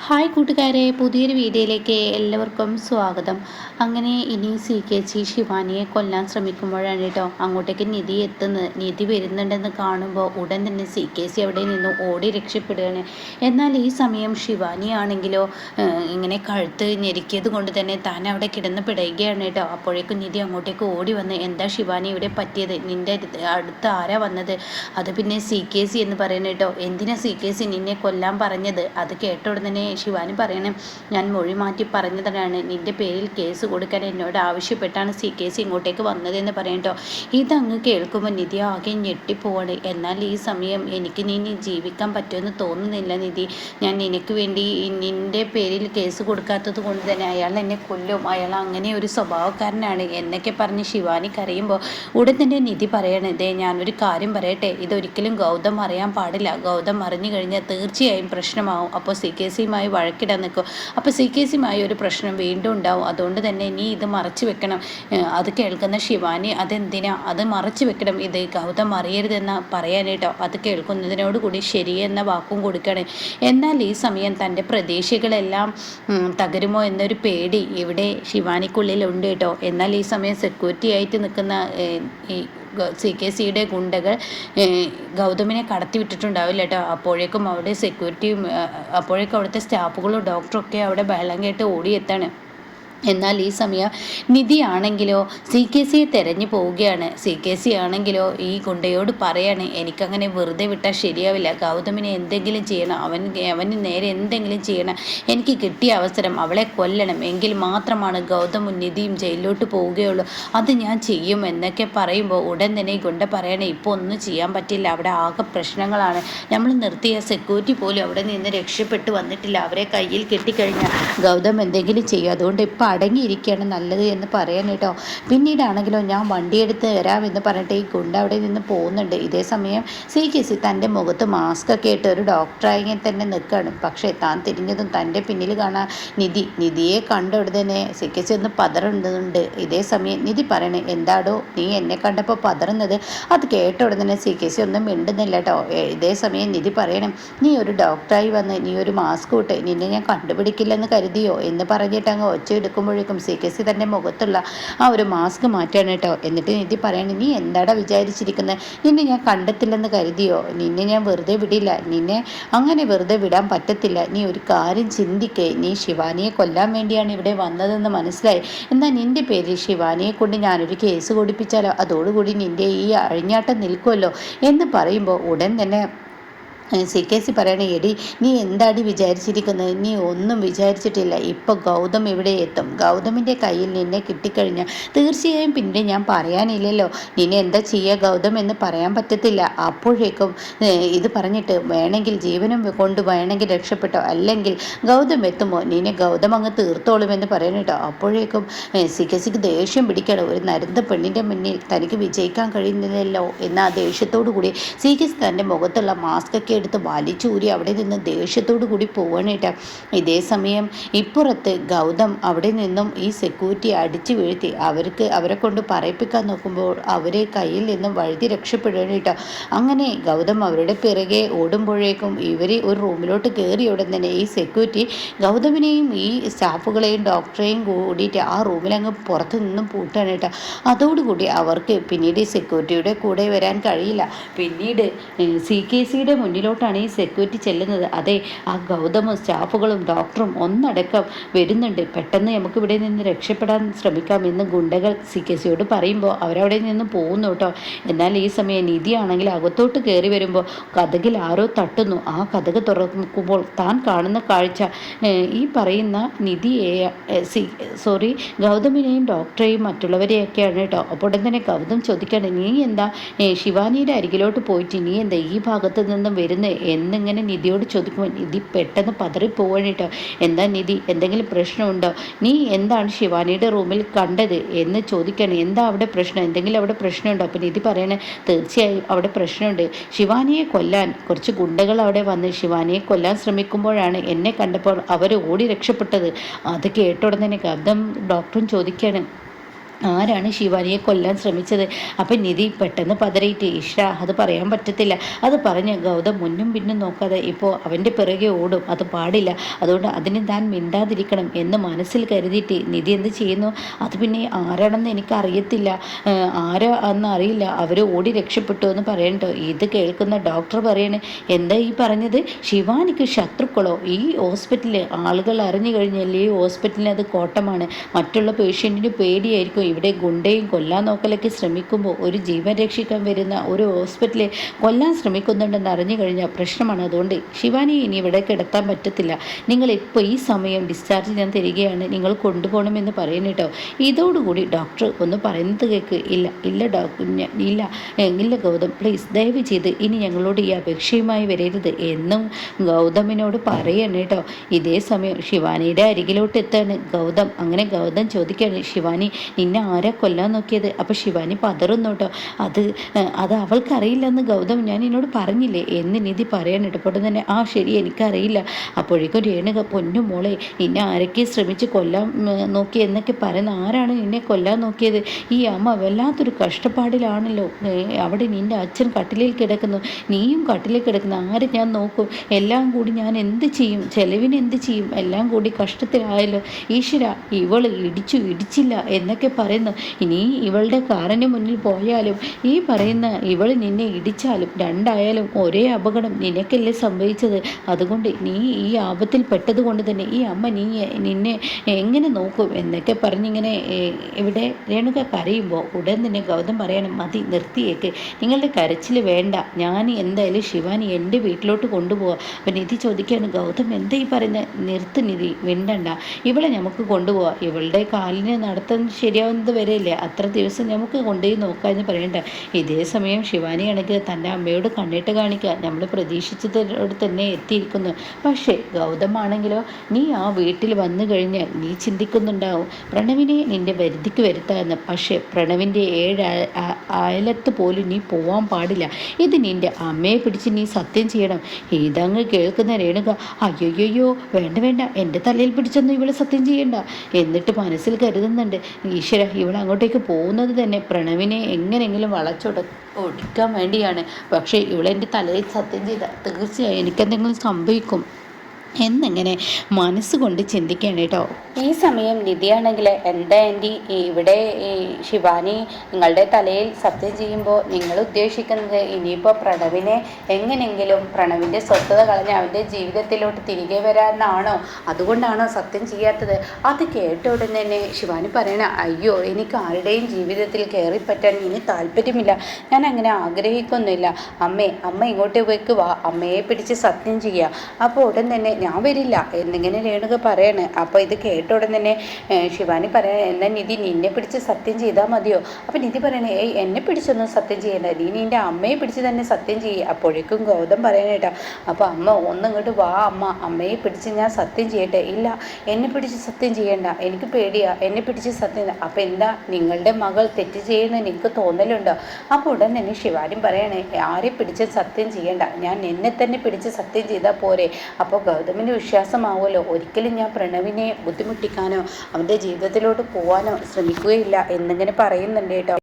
Hi കൂട്ടുകാരെ, പുതിയൊരു വീഡിയോയിലേക്ക് എല്ലാവർക്കും സ്വാഗതം. അങ്ങനെ ഇനി CKC ശിവാനിയെ കൊല്ലാൻ ശ്രമിക്കുമ്പോഴാണ് കേട്ടോ അങ്ങോട്ടേക്ക് നിധി എത്തുന്നത്. നിധി വരുന്നുണ്ടെന്ന് കാണുമ്പോൾ ഉടൻ തന്നെ CKC അവിടെ നിന്ന് ഓടി രക്ഷപ്പെടുകയാണ്. എന്നാൽ ഈ സമയം ശിവാനി ആണെങ്കിലോ ഇങ്ങനെ കഴുത്ത് ഞെരുക്കിയത് കൊണ്ട് തന്നെ താൻ അവിടെ കിടന്ന് പിടയുകയാണ് കേട്ടോ. അപ്പോഴേക്കും നിധി അങ്ങോട്ടേക്ക് ഓടി വന്ന്, എന്താ ശിവാനി ഇവിടെ പറ്റിയത്? നിൻ്റെ അടുത്ത് ആരാ വന്നത്? അത് പിന്നെ CKC എന്ന് പറയുന്നത് കേട്ടോ. എന്തിനാ CKC നിന്നെ കൊല്ലാൻ പറഞ്ഞത്? അത് കേട്ട ഉടനെ ശിവാനി പറയണേ, ഞാൻ മൊഴി മാറ്റി പറഞ്ഞതാണ്, നിന്റെ പേരിൽ കേസ് കൊടുക്കാൻ എന്നോട് ആവശ്യപ്പെട്ടാണ് CKC ഇങ്ങോട്ടേക്ക് വന്നതെന്ന് പറയട്ടോ. ഇതങ്ങ് കേൾക്കുമ്പോൾ നിധി ആകെ ഞെട്ടിപ്പോവാണ്. എന്നാൽ ഈ സമയം എനിക്ക് നീ ജീവിക്കാൻ പറ്റുമെന്ന് തോന്നുന്നില്ല നിധി. ഞാൻ നിനക്ക് വേണ്ടി നിന്റെ പേരിൽ കേസ് കൊടുക്കാത്തത് കൊണ്ട് തന്നെ അയാൾ എന്നെ കൊല്ലും, അയാൾ അങ്ങനെ ഒരു സ്വഭാവക്കാരനാണ് എന്നൊക്കെ പറഞ്ഞ് ശിവാനി കരയുമ്പോൾ ഉടൻ തന്നെ നിധി പറയണേ, ദേ ഞാനൊരു കാര്യം പറയട്ടെ, ഇതൊരിക്കലും ഗൗതം അറിയാൻ പാടില്ല. ഗൗതം അറിഞ്ഞു കഴിഞ്ഞാൽ തീർച്ചയായും പ്രശ്നമാവും. അപ്പോൾ CKCയുമായി വഴക്കിടാൻ നിൽക്കും. അപ്പോൾ CKCയുമായി ഒരു പ്രശ്നം വീണ്ടും ഉണ്ടാവും. അതുകൊണ്ട് തന്നെ നീ ഇത് മറച്ചു വെക്കണം. അത് കേൾക്കുന്ന ശിവാനി, അതെന്തിനാ അത് മറച്ചു വെക്കണം, ഇത് ഗൗതം അറിയരുതെന്ന് പറയാനേട്ടോ. അത് കേൾക്കുന്നതിനോടുകൂടി ശരിയെന്ന വാക്കും കൊടുക്കണം. എന്നാൽ ഈ സമയം തൻ്റെ പ്രതീക്ഷകളെല്ലാം തകരുമോ എന്നൊരു പേടി ഇവിടെ ശിവാനിക്കുള്ളിലുണ്ട് കേട്ടോ. എന്നാൽ ഈ സമയം സെക്യൂരിറ്റി ആയിട്ട് നിൽക്കുന്ന CKCയുടെ ഗുണ്ടകൾ ഗൗതമിനെ കടത്തി വിട്ടിട്ടുണ്ടാവില്ല കേട്ടോ. അപ്പോഴേക്കും അവിടെ സെക്യൂരിറ്റിയും അപ്പോഴേക്കും അവിടുത്തെ സ്റ്റാഫുകളും ഡോക്ടറും ഒക്കെ അവിടെ ബഹളം കേട്ട് ഓടിയെത്താണ്. എന്നാൽ ഈ സമയം നിധി ആണെങ്കിലോ CKCയെ തെരഞ്ഞു പോവുകയാണ്. CKC ആണെങ്കിലോ ഈ ഗുണ്ടയോട് പറയാണ്, എനിക്കങ്ങനെ വെറുതെ വിട്ടാൽ ശരിയാവില്ല, ഗൗതമിനെ എന്തെങ്കിലും ചെയ്യണം, അവന് നേരെ എന്തെങ്കിലും ചെയ്യണം, എനിക്ക് കിട്ടിയ അവസരം അവളെ കൊല്ലണം, എങ്കിൽ മാത്രമാണ് ഗൗതമും നിധിയും ജയിലിലോട്ട് പോവുകയുള്ളൂ, അത് ഞാൻ ചെയ്യും എന്നൊക്കെ പറയുമ്പോൾ ഉടൻ തന്നെ ഗുണ്ട പറയണേ, ഇപ്പോൾ ഒന്നും ചെയ്യാൻ പറ്റില്ല, അവിടെ ആകെ പ്രശ്നങ്ങളാണ്, നമ്മൾ നിർത്തിയ സെക്യൂരിറ്റി പോലും അവിടെ നിന്ന് രക്ഷപ്പെട്ടു വന്നിട്ടില്ല, അവരെ കയ്യിൽ കെട്ടിക്കഴിഞ്ഞാൽ ഗൗതം എന്തെങ്കിലും ചെയ്യും, അതുകൊണ്ട് ഇപ്പോൾ അടങ്ങിയിരിക്കുകയാണ് നല്ലത് എന്ന് പറയാൻ കേട്ടോ. പിന്നീടാണെങ്കിലോ ഞാൻ വണ്ടിയെടുത്ത് വരാമെന്ന് പറഞ്ഞിട്ട് ഈ ഗുണ്ട അവിടെ നിന്ന് പോകുന്നുണ്ട്. ഇതേ സമയം CKC തൻ്റെ മുഖത്ത് മാസ്ക് ഒക്കെ ഇട്ട് ഒരു ഡോക്ടറായി തന്നെ നിൽക്കുകയാണ്. പക്ഷേ താൻ തിരിഞ്ഞതും തൻ്റെ പിന്നിൽ കാണാൻ നിധിയെ കണ്ട ഉടനെ CKC ഒന്ന് പതറുന്നുണ്ട്. ഇതേ സമയം നിധി പറയണേ, എന്താടോ നീ എന്നെ കണ്ടപ്പോൾ പതറുന്നത്? അത് കേട്ട ഉടനെ CKC ഒന്നും മിണ്ടുന്നില്ല കേട്ടോ. ഇതേ സമയം നിധി പറയണം, നീ ഒരു ഡോക്ടറായി വന്ന് നീ ഒരു മാസ്ക് ഇട്ട് നിന്നെ ഞാൻ കണ്ടുപിടിക്കില്ലെന്ന് കരുതിയോ എന്ന് പറഞ്ഞിട്ട് അങ്ങ് ഒച്ച എടുക്കുമ്പോഴേക്കും CKC തൻ്റെ മുഖത്തുള്ള ആ ഒരു മാസ്ക് മാറ്റാണ് കേട്ടോ. എന്നിട്ട് നിധി പറയണേ, നീ എന്താടാ വിചാരിച്ചിരിക്കുന്നത്? നിന്നെ ഞാൻ കണ്ടെത്തില്ലെന്ന് കരുതിയോ? നിന്നെ ഞാൻ വെറുതെ വിടില്ല, നിന്നെ അങ്ങനെ വെറുതെ വിടാൻ പറ്റത്തില്ല, നീ ഒരു കാര്യം ചിന്തിക്കേ, നീ ശിവാനിയെ കൊല്ലാൻ വേണ്ടിയാണ് ഇവിടെ വന്നതെന്ന് മനസ്സിലായി, എന്നാൽ നിൻ്റെ പേരിൽ ശിവാനിയെ കൊണ്ട് ഞാനൊരു കേസ് കൊടുപ്പിച്ചാലോ, അതോടുകൂടി നിൻ്റെ ഈ അഴിഞ്ഞാട്ടം നിൽക്കുമല്ലോ എന്ന് പറയുമ്പോൾ ഉടൻ തന്നെ CKC പറയണേ, എടി നീ എന്താടി വിചാരിച്ചിരിക്കുന്നത്? നീ ഒന്നും വിചാരിച്ചിട്ടില്ല, ഇപ്പോൾ ഗൗതം ഇവിടെ എത്തും, ഗൗതമിൻ്റെ കയ്യിൽ നിന്നെ കിട്ടിക്കഴിഞ്ഞാൽ തീർച്ചയായും പിന്നെ ഞാൻ പറയാനില്ലല്ലോ, നിന്നെ എന്താ ചെയ്യുക ഗൗതം എന്ന് പറയാൻ പറ്റത്തില്ല. അപ്പോഴേക്കും ഇത് പറഞ്ഞിട്ട് വേണമെങ്കിൽ ജീവനും കൊണ്ട് വേണമെങ്കിൽ രക്ഷപ്പെട്ടോ, അല്ലെങ്കിൽ ഗൗതം എത്തുമോ നിന്നെ ഗൗതം അങ്ങ് തീർത്തോളുമെന്ന് പറയണം കേട്ടോ. അപ്പോഴേക്കും CKCക്ക് ദേഷ്യം പിടിക്കണം, ഒരു നരുന്ന പെണ്ണിൻ്റെ മുന്നിൽ തനിക്ക് വിജയിക്കാൻ കഴിയുന്നില്ലല്ലോ എന്ന ആ ദേഷ്യത്തോടു കൂടി CKC തൻ്റെ മുഖത്തുള്ള മാസ്കൊക്കെ എടുത്ത് വലിച്ചൂരി അവിടെ നിന്ന് ദേഷ്യത്തോടു കൂടി പോവാനായിട്ട്. ഇതേ സമയം ഇപ്പുറത്ത് ഗൗതം അവിടെ നിന്നും ഈ സെക്യൂരിറ്റി അടിച്ചു വീഴ്ത്തി അവരെ കൊണ്ട് പറയിപ്പിക്കാൻ നോക്കുമ്പോൾ അവരെ കയ്യിൽ നിന്നും വഴുതി രക്ഷപ്പെടാനായിട്ട്. അങ്ങനെ ഗൗതം അവരുടെ പിറകെ ഓടുമ്പോഴേക്കും ഇവർ ഒരു റൂമിലോട്ട് കയറി ഉടൻ തന്നെ ഈ സെക്യൂരിറ്റി ഗൗതമിനെയും ഈ സ്റ്റാഫുകളെയും ഡോക്ടറെയും കൂടിയിട്ട് ആ റൂമിലങ്ങ് പുറത്തു നിന്നും പൂട്ടാനായിട്ട്. അതോടുകൂടി അവർക്ക് പിന്നീട് ഈ സെക്യൂരിറ്റിയുടെ കൂടെ വരാൻ കഴിയില്ല. പിന്നീട് CKCയുടെ മുന്നിലോട്ടാണ് ഈ സെക്യൂരിറ്റി ചെല്ലുന്നത്. അതെ, ആ ഗൗതമും സ്റ്റാഫുകളും ഡോക്ടറും ഒന്നടക്കം വരുന്നുണ്ട്, പെട്ടെന്ന് നമുക്ക് ഇവിടെ നിന്ന് രക്ഷപ്പെടാൻ ശ്രമിക്കാമെന്ന് ഗുണ്ടകൾ CKCയോട് പറയുമ്പോൾ അവരവിടെ നിന്ന് പോകുന്നു കേട്ടോ. എന്നാൽ ഈ സമയം നിധിയാണെങ്കിൽ അകത്തോട്ട് കയറി വരുമ്പോൾ കതകിൽ ആരോ തട്ടുന്നു. ആ കതക് തുറക്കുമ്പോൾ താൻ കാണുന്ന കാഴ്ച ഈ പറയുന്ന ഗൗതമിനെയും ഡോക്ടറെയും മറ്റുള്ളവരെയൊക്കെയാണ് കേട്ടോ. അപ്പോൾ തന്നെ ഗൗതം ചോദിക്കാണ്, നീ എന്താ ശിവാനിയുടെ അരികിലോട്ട് പോയിട്ട് നീ എന്താ ഈ ഭാഗത്ത് നിന്നും വരുന്നത് എന്നിങ്ങനെ നിധിയോട് ചോദിക്കുമ്പോൾ നിധി പെട്ടെന്ന് പതറിപ്പോവാണ് കേട്ടോ. എന്താ നിധി, എന്തെങ്കിലും പ്രശ്നമുണ്ടോ? നീ എന്താണ് ശിവാനിയുടെ റൂമിൽ കണ്ടത് എന്ന് ചോദിക്കണം. എന്താ അവിടെ പ്രശ്നം, എന്തെങ്കിലും അവിടെ പ്രശ്നമുണ്ടോ? അപ്പോൾ നിധി പറയണേ, തീർച്ചയായും അവിടെ പ്രശ്നമുണ്ട്, ശിവാനിയെ കൊല്ലാൻ കുറച്ച് ഗുണ്ടകൾ അവിടെ വന്ന് ശിവാനിയെ കൊല്ലാൻ ശ്രമിക്കുമ്പോഴാണ് എന്നെ കണ്ടപ്പോൾ അവർ ഓടി രക്ഷപ്പെട്ടത്. അത് കേട്ട ഉടനെ ഗൗതം ഡോക്ടറും ചോദിക്കുകയാണ്, ആരാണ് ശിവാനിയെ കൊല്ലാൻ ശ്രമിച്ചത്? അപ്പം നിധി പെട്ടെന്ന് പതറിയിട്ട് ഈശ്വര അത് പറയാൻ പറ്റത്തില്ല. അത് പറഞ്ഞ് ഗൗതം മുന്നും പിന്നും നോക്കാതെ ഇപ്പോൾ അവൻ്റെ പിറകെ ഓടും. അത് പാടില്ല. അതുകൊണ്ട് അതിന് താൻ മിണ്ടാതിരിക്കണം എന്ന് മനസ്സിൽ കരുതിയിട്ട് നിധി എന്ത് ചെയ്യുന്നു? അത് പിന്നെ ആരാണെന്ന് എനിക്കറിയത്തില്ല, ആരാ എന്ന് അറിയില്ല, അവർ ഓടി രക്ഷപ്പെട്ടു എന്ന് പറയണ്ടോ. ഇത് കേൾക്കുന്ന ഡോക്ടർ പറയണേ എന്താ ഈ പറഞ്ഞത്? ശിവാനിക്ക് ശത്രുക്കളോ? ഈ ഹോസ്പിറ്റലിൽ ആളുകൾ അറിഞ്ഞു കഴിഞ്ഞല്ലേ ഈ ഹോസ്പിറ്റലിന് അത് കോട്ടമാണ്. മറ്റുള്ള പേഷ്യൻറ്റിന് പേടിയായിരിക്കും. ഇവിടെ ഗുണ്ടയും കൊല്ലാൻ നോക്കലൊക്കെ ശ്രമിക്കുമ്പോൾ ഒരു ജീവൻ രക്ഷിക്കാൻ വരുന്ന ഒരു ഹോസ്പിറ്റലിൽ കൊല്ലാൻ ശ്രമിക്കുന്നുണ്ടെന്ന് അറിഞ്ഞു കഴിഞ്ഞാൽ പ്രശ്നമാണ്. അതുകൊണ്ട് ശിവാനി ഇനി ഇവിടെ കിടത്താൻ പറ്റത്തില്ല. നിങ്ങൾ ഇപ്പോൾ ഈ സമയം ഡിസ്ചാർജ് ഞാൻ തരികയാണ്, നിങ്ങൾ കൊണ്ടുപോകണമെന്ന് പറയുന്നു കേട്ടോ. ഇതോടുകൂടി ഡോക്ടർ ഒന്ന് പറയുന്നത് കേൾക്ക്. ഇല്ല ഇല്ല ഡോക്ടർ, ഇല്ല ഇല്ല ഗൗതം പ്ലീസ് ദയവ് ചെയ്ത് ഇനി ഞങ്ങളോട് ഈ അപേക്ഷയുമായി വരരുത് എന്നും ഗൗതമിനോട് പറയണം കേട്ടോ. ഇതേ സമയം ശിവാനിയുടെ അരികിലോട്ട് എത്താണ് ഗൗതം. അങ്ങനെ ഗൗതം ചോദിക്കുകയാണ്, ശിവാനി നിന്നെ ആരാ കൊല്ലാൻ നോക്കിയത്? അപ്പോൾ ശിവാനി പതറുന്നു കേട്ടോ. അത് അവൾക്കറിയില്ലെന്ന് ഗൗതം ഞാൻ എന്നോട് പറഞ്ഞില്ലേ എന്ന് നിധി പറയാൻ ഇടപെടും തന്നെ. ആ ശരി എനിക്കറിയില്ല. അപ്പോഴേക്കും രേണുക പൊന്നു മോളെ നിന്നെ ആരൊക്കെ ശ്രമിച്ച് കൊല്ലാൻ നോക്കി എന്നൊക്കെ പറയുന്ന ആരാണ് നിന്നെ കൊല്ലാൻ നോക്കിയത്? ഈ അമ്മ വല്ലാത്തൊരു കഷ്ടപ്പാടിലാണല്ലോ. അവിടെ നിൻ്റെ അച്ഛൻ കട്ടിലിൽ കിടക്കുന്നു, നീയും കട്ടിലിൽ കിടക്കുന്നു, ആര് ഞാൻ നോക്കും? എല്ലാം കൂടി ഞാൻ എന്ത് ചെയ്യും? ചെലവിന് എന്ത് ചെയ്യും? എല്ലാം കൂടി കഷ്ടത്തിലായല്ലോ ഈശ്വര. ഇവൾ ഇടിച്ചില്ല എന്നൊക്കെ പറയുന്നു. ഇനി ഇവളുടെ കാറിന് മുന്നിൽ പോയാലും ഈ പറയുന്ന ഇവൾ നിന്നെ ഇടിച്ചാലും രണ്ടായാലും ഒരേ അപകടം നിനക്കല്ലേ സംഭവിച്ചത്. അതുകൊണ്ട് നീ ഈ ആപത്തിൽ പെട്ടതുകൊണ്ട് തന്നെ ഈ അമ്മ നിന്നെ എങ്ങനെ നോക്കും എന്നൊക്കെ പറഞ്ഞിങ്ങനെ ഇവിടെ രേണുക കരയുമ്പോൾ ഉടൻ തന്നെ ഗൗതം പറയണം മതി നിർത്തിയേക്ക്, നിങ്ങളുടെ കരച്ചിൽ വേണ്ട, ഞാൻ എന്തായാലും ശിവാനി എൻ്റെ വീട്ടിലോട്ട് കൊണ്ടുപോകാം. അപ്പം നിധി ചോദിക്കുകയാണ് ഗൗതം എന്താ ഈ പറയുന്നത്? നിർത്ത് നിധി, മിണ്ടണ്ട, ഇവളെ നമുക്ക് കൊണ്ടുപോകാം, ഇവളുടെ കാലിന് നടത്താൻ ശരിയാവുന്നത് വരെയല്ലേ, അത്ര ദിവസം നമുക്ക് കൊണ്ടുപോയി നോക്കാമെന്ന് പറയണ്ട. ഇതേ സമയം ശിവാനിയാണെങ്കിൽ തൻ്റെ അമ്മയോട് കണ്ണിട്ട് കാണിക്കുക നമ്മൾ പ്രതീക്ഷിച്ചതോട് തന്നെ എത്തിയിരിക്കുന്നു. പക്ഷേ ഗൗതമാണെങ്കിലോ നീ ആ വീട്ടിൽ വന്നു കഴിഞ്ഞാൽ നീ ചിന്തിക്കുന്നുണ്ടാവും പ്രണവിനെ നിൻ്റെ വരുതിക്ക് വരുത്താമെന്ന്. പക്ഷേ പ്രണവിൻ്റെ അയലത്ത് പോലും നീ പോവാൻ പാടില്ല. ഇത് നിൻ്റെ അമ്മയെ പിടിച്ച് നീ സത്യം ചെയ്യണം. ഇതങ്ങ് കേൾക്കുന്ന രേണുക അയ്യോയ്യോ വേണ്ട വേണ്ട, എൻ്റെ തലയിൽ പിടിച്ചൊന്നും ഇവള് സത്യം ചെയ്യണ്ട. എന്നിട്ട് മനസ്സിൽ കരുതുന്നുണ്ട് ഈശ്വര ഇവൾ അങ്ങോട്ടേക്ക് പോകുന്നത് തന്നെ പ്രണവിനെ എങ്ങനെയെങ്കിലും ഒടിക്കാൻ വേണ്ടിയാണ്. പക്ഷേ ഇവളെൻ്റെ തലയിൽ സത്യം ചെയ്ത തീർച്ചയായും എനിക്കെന്തെങ്കിലും സംഭവിക്കും എന്നിങ്ങനെ മനസ്സുകൊണ്ട് ചിന്തിക്കുകയാണ് കേട്ടോ. ഈ സമയം നിധിയാണെങ്കിൽ എന്താ ആൻറ്റി ഇവിടെ ശിവാനി നിങ്ങളുടെ തലയിൽ സത്യം ചെയ്യുമ്പോൾ നിങ്ങൾ ഉദ്ദേശിക്കുന്നത് ഇനിയിപ്പോൾ പ്രണവിനെ എങ്ങനെയെങ്കിലും പ്രണവിൻ്റെ സ്വസ്ഥത കളഞ്ഞ് അവൻ്റെ ജീവിതത്തിലോട്ട് തിരികെ വരാനാണോ? അതുകൊണ്ടാണോ സത്യം ചെയ്യാത്തത്? അത് കേട്ട ഉടനെ തന്നെ ശിവാനി പറയണ അയ്യോ എനിക്ക് ആരുടെയും ജീവിതത്തിൽ കയറിപ്പറ്റാൻ ഇനി താല്പര്യമില്ല, ഞാൻ അങ്ങനെ ആഗ്രഹിക്കൊന്നുമില്ല. അമ്മ ഇങ്ങോട്ടേക്ക് വാ, അമ്മയെ പിടിച്ച് സത്യം ചെയ്യുക. അപ്പോൾ ഉടൻ തന്നെ ഞാൻ വരില്ല എന്നിങ്ങനെ രേണുക പറയാണ്. അപ്പോൾ ഇത് കേട്ട ഉടൻ തന്നെ ശിവാനി പറയണ എന്നാൽ നിധി നിന്നെ പിടിച്ച് സത്യം ചെയ്താൽ മതിയോ? അപ്പോൾ നിധി പറയണേ എന്നെ പിടിച്ചൊന്നും സത്യം ചെയ്യണ്ട, നീ നിൻ്റെ അമ്മയെ പിടിച്ച് തന്നെ സത്യം ചെയ്യുക. അപ്പോഴേക്കും ഗൗതം പറയണേട്ടാ അപ്പോൾ അമ്മ ഒന്നിങ്ങോട്ട് വാ, അമ്മയെ പിടിച്ച് ഞാൻ സത്യം ചെയ്യട്ടെ. ഇല്ല എന്നെ പിടിച്ച് സത്യം ചെയ്യണ്ട, എനിക്ക് പേടിയാ, എന്നെ പിടിച്ച് സത്യം. അപ്പോൾ എന്താ നിങ്ങളുടെ മകൾ തെറ്റ് ചെയ്യുന്ന എനിക്ക് തോന്നലുണ്ടോ? അപ്പോൾ ഉടൻ തന്നെ ശിവാനി പറയണേ ആരെ പിടിച്ച് സത്യം ചെയ്യണ്ട, ഞാൻ എന്നെ തന്നെ പിടിച്ച് സത്യം ചെയ്താൽ പോരെ. അപ്പോൾ ഗൗതമിന് വിശ്വാസമാവുമല്ലോ, ഒരിക്കലും ഞാൻ പ്രണവിനെ ബുദ്ധിമുട്ടിക്കാനോ അവൻ്റെ ജീവിതത്തിലോട്ട് പോകാനോ ശ്രമിക്കുകയില്ല എന്നിങ്ങനെ പറയുന്നുണ്ട് കേട്ടോ.